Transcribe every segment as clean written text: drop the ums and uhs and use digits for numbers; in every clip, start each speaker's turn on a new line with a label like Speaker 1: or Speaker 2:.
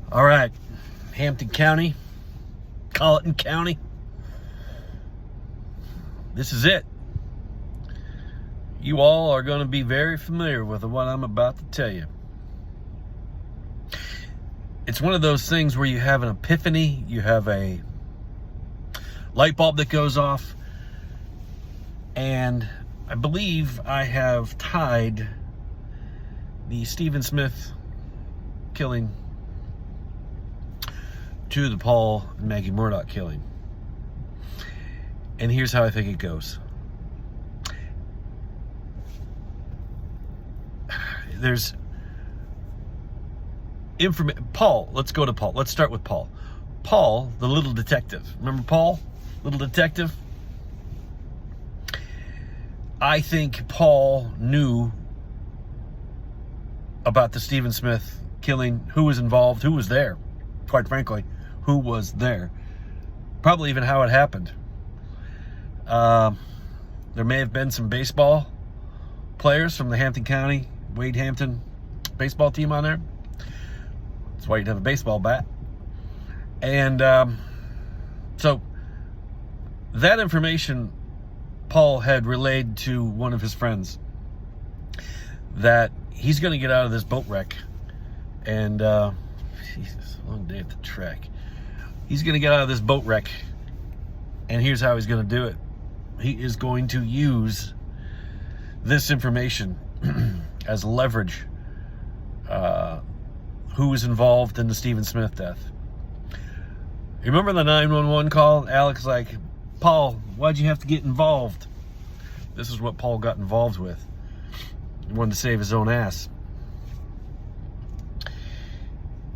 Speaker 1: All right, Hampton County, Colleton County. This is it. You all are going to be very familiar with what I'm about to tell you. It's one of those things where you have an epiphany, you have a light bulb that goes off, and I believe I have tied the Stephen Smith killing to the Paul and Maggie Murdaugh killing. And here's how I think it goes. There's Paul, let's go to Paul. Let's start with Paul. Paul, the little detective. Remember Paul, little detective? I think Paul knew about the Stephen Smith killing, who was involved, who was there, quite frankly, who was there. Probably even how it happened. There may have been some baseball players from the Hampton County, Wade Hampton baseball team on there. That's why you'd have a baseball bat. And so that information Paul had relayed to one of his friends, that he's going to get out of this boat wreck. And Jesus, long day at the track. He's going to get out of this boat wreck. And here's how he's going to do it. He is going to use this information as leverage. Who was involved in the Stephen Smith death. You remember the 911 call? Alex like, Paul, why'd you have to get involved? This is what Paul got involved with. He wanted to save his own ass.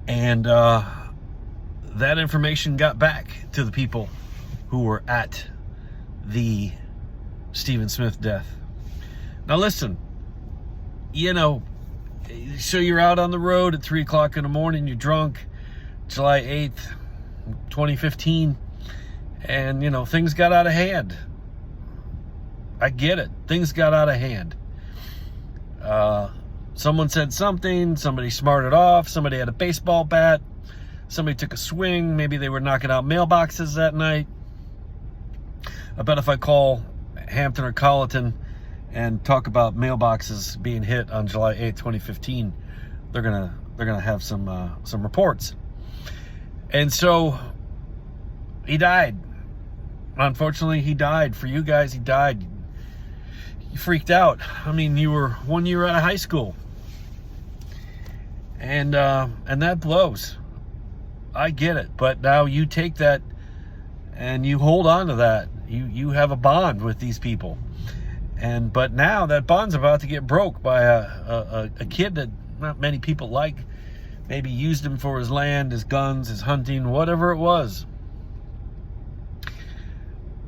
Speaker 1: And that information got back to the people who were at the Stephen Smith death. Now listen, you know, so you're out on the road at 3 o'clock in the morning, you're drunk, July 8th, 2015, and, you know, things got out of hand. I get it. Things got out of hand. Someone said something, somebody smarted off, somebody had a baseball bat, somebody took a swing, maybe they were knocking out mailboxes that night. I bet if I call Hampton or Colleton and talk about mailboxes being hit on July 8th, 2015, they're gonna have some reports. And so he died. Unfortunately, he died. For you guys, he died. You freaked out. I mean, you were 1 year out of high school, and that blows. I get it, but now you take that and you hold on to that. You have a bond with these people. But now that bond's about to get broke by a kid that not many people like. Maybe used him for his land, his guns, his hunting, whatever it was.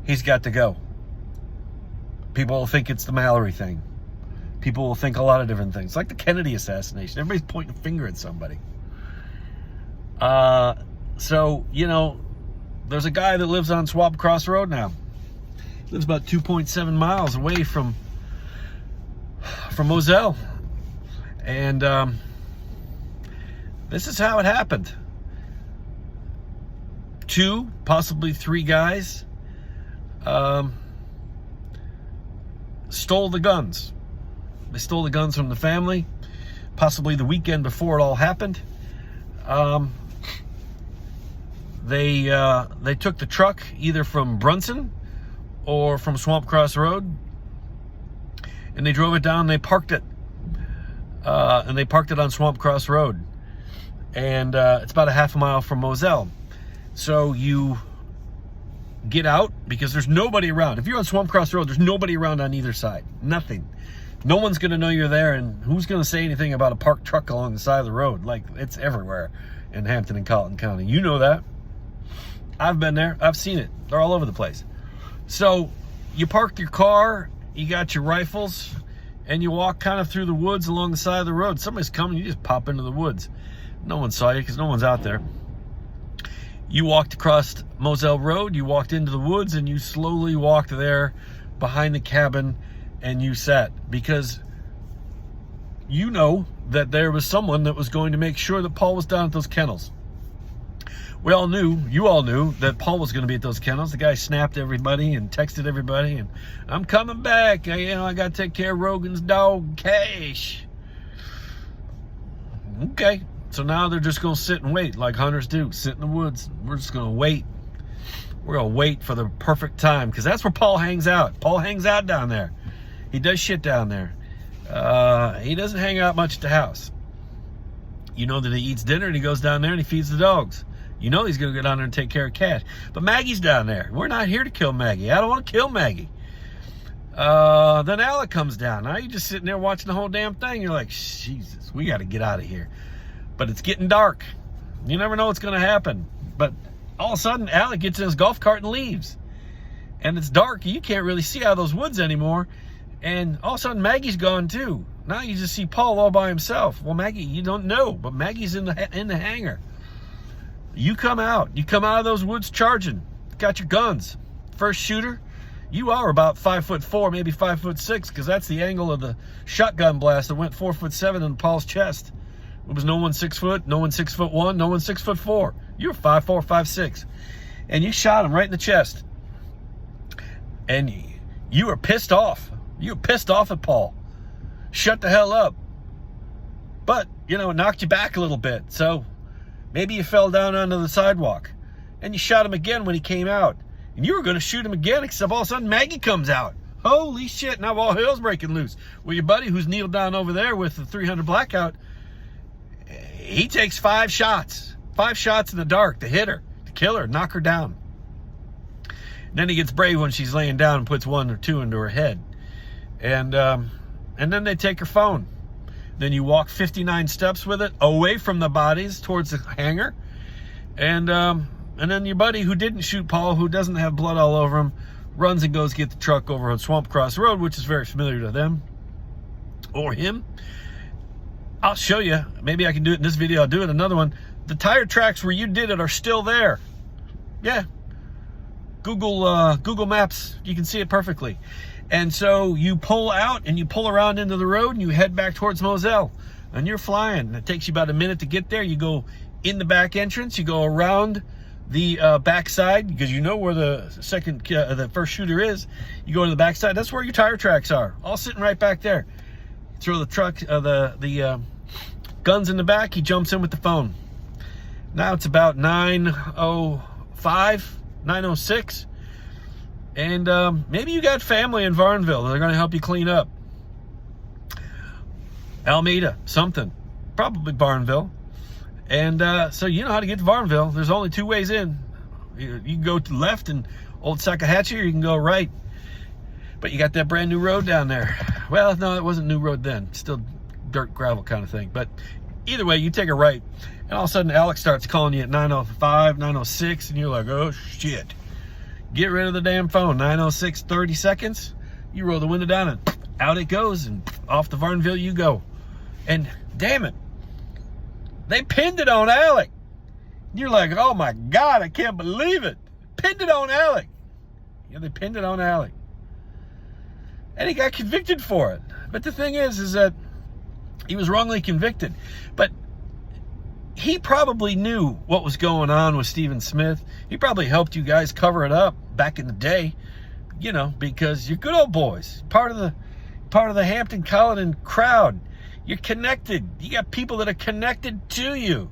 Speaker 1: He's got to go. People will think it's the Mallory thing. People will think a lot of different things. Like the Kennedy assassination. Everybody's pointing a finger at somebody. So, you know, there's a guy that lives on Swamp Cross Road now. Lives about 2.7 miles away from Moselle. And this is how it happened. 2, possibly 3 guys stole the guns. They stole the guns from the family, possibly the weekend before it all happened. They took the truck either from Brunson or from Swamp Cross Road, and they drove it down and they parked it. And they parked it on Swamp Cross Road. And it's about a half a mile from Moselle. So you get out because there's nobody around. If you're on Swamp Cross Road, there's nobody around on either side. Nothing. No one's going to know you're there, and who's going to say anything about a parked truck along the side of the road? Like, it's everywhere in Hampton and Colleton County. You know that. I've been there. I've seen it. They're all over the place. So you parked your car, you got your rifles, and you walk kind of through the woods along the side of the road. Somebody's coming, you just pop into the woods. No one saw you because no one's out there. You walked across Moselle Road, you walked into the woods, and you slowly walked there behind the cabin, and you sat, because you know that there was someone that was going to make sure that Paul was down at those kennels. We all knew, you all knew, that Paul was going to be at those kennels. The guy snapped everybody and texted everybody, and I'm coming back. I got to take care of Rogan's dog, Cash. Okay, so now they're just going to sit and wait like hunters do, sit in the woods. We're just going to wait. We're going to wait for the perfect time, because that's where Paul hangs out. Paul hangs out down there. He does shit down there. He doesn't hang out much at the house. You know that he eats dinner and he goes down there and he feeds the dogs. You know he's going to go down there and take care of Cash. But Maggie's down there. We're not here to kill Maggie. I don't want to kill Maggie. Then Alec comes down. Now you're just sitting there watching the whole damn thing. You're like, Jesus, we got to get out of here. But it's getting dark. You never know what's going to happen. But all of a sudden, Alec gets in his golf cart and leaves. And it's dark. You can't really see out of those woods anymore. And all of a sudden, Maggie's gone too. Now you just see Paul all by himself. Well, Maggie, you don't know, but Maggie's in the hangar. You come out. You come out of those woods charging. Got your guns. First shooter. You are about 5'4", maybe 5'6", because that's the angle of the shotgun blast that went 4'7" in Paul's chest. It was no one 6 foot, no one 6'1", no one 6'4". You're 5'4", 5'6", and you shot him right in the chest. And you were pissed off. You were pissed off at Paul. Shut the hell up. But it knocked you back a little bit. So maybe you fell down onto the sidewalk, and you shot him again when he came out. And you were going to shoot him again, except all of a sudden Maggie comes out. Holy shit, now all hell's breaking loose. Well, your buddy who's kneeled down over there with the 300 blackout, he takes 5 shots. 5 shots in the dark to hit her, to kill her, knock her down. And then he gets brave when she's laying down and puts 1 or 2 into her head. And then they take her phone. Then you walk 59 steps with it away from the bodies towards the hangar. And then your buddy who didn't shoot Paul, who doesn't have blood all over him, runs and goes get the truck over on Swamp Cross Road, which is very familiar to them or him. I'll show you. Maybe I can do it in this video. I'll do it in another one. The tire tracks where you did it are still there. Yeah. Google Maps, you can see it perfectly. And so you pull out and you pull around into the road and you head back towards Moselle. And you're flying. It takes you about a minute to get there. You go in the back entrance. You go around the back side, because you know where the first shooter is. You go to the back side. That's where your tire tracks are, all sitting right back there. You throw the truck, the guns in the back. He jumps in with the phone. Now it's about 9:05, 9:06, and maybe you got family in Varnville. They're going to help you clean up. Alameda, something, probably Barnville. And so you know how to get to Varnville. There's only 2 ways in. You can go to the left and Old Sakahatchee, or you can go right. But you got that brand new road down there. Well, no, it wasn't new road then. Still dirt, gravel kind of thing. But either way, you take a right. And all of a sudden, Alex starts calling you at 9:05, 9:06, and you're like, oh, shit. Get rid of the damn phone. 9:06, 30 seconds. You roll the window down, and out it goes, and off to Varnville you go. And damn it, they pinned it on Alec. You're like, oh my God, I can't believe it. Pinned it on Alec. Yeah, they pinned it on Alec. And he got convicted for it. But the thing is that he was wrongly convicted. But he probably knew what was going on with Stephen Smith. He probably helped you guys cover it up back in the day, because you're good old boys. Part of the Hampton Culloden crowd. You're connected. You got people that are connected to you.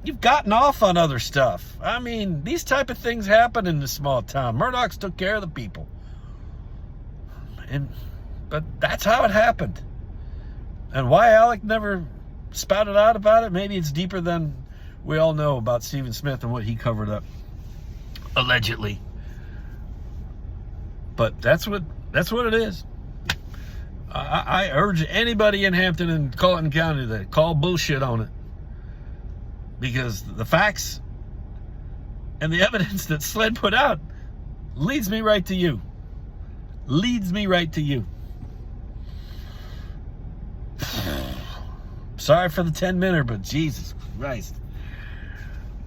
Speaker 1: You've gotten off on other stuff. I mean, these type of things happen in this small town. Murdaugh's took care of the people. But that's how it happened. And why Alec never spouted out about it, maybe it's deeper than we all know about Stephen Smith and what he covered up. Allegedly. But that's what it is. I urge anybody in Hampton and Colleton County to call bullshit on it. Because the facts and the evidence that SLED put out leads me right to you. Leads me right to you. Sorry for the 10-minute, but Jesus Christ.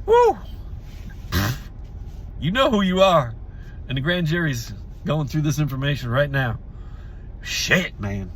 Speaker 1: Woo! You know who you are. And the grand jury's going through this information right now. Shit, man.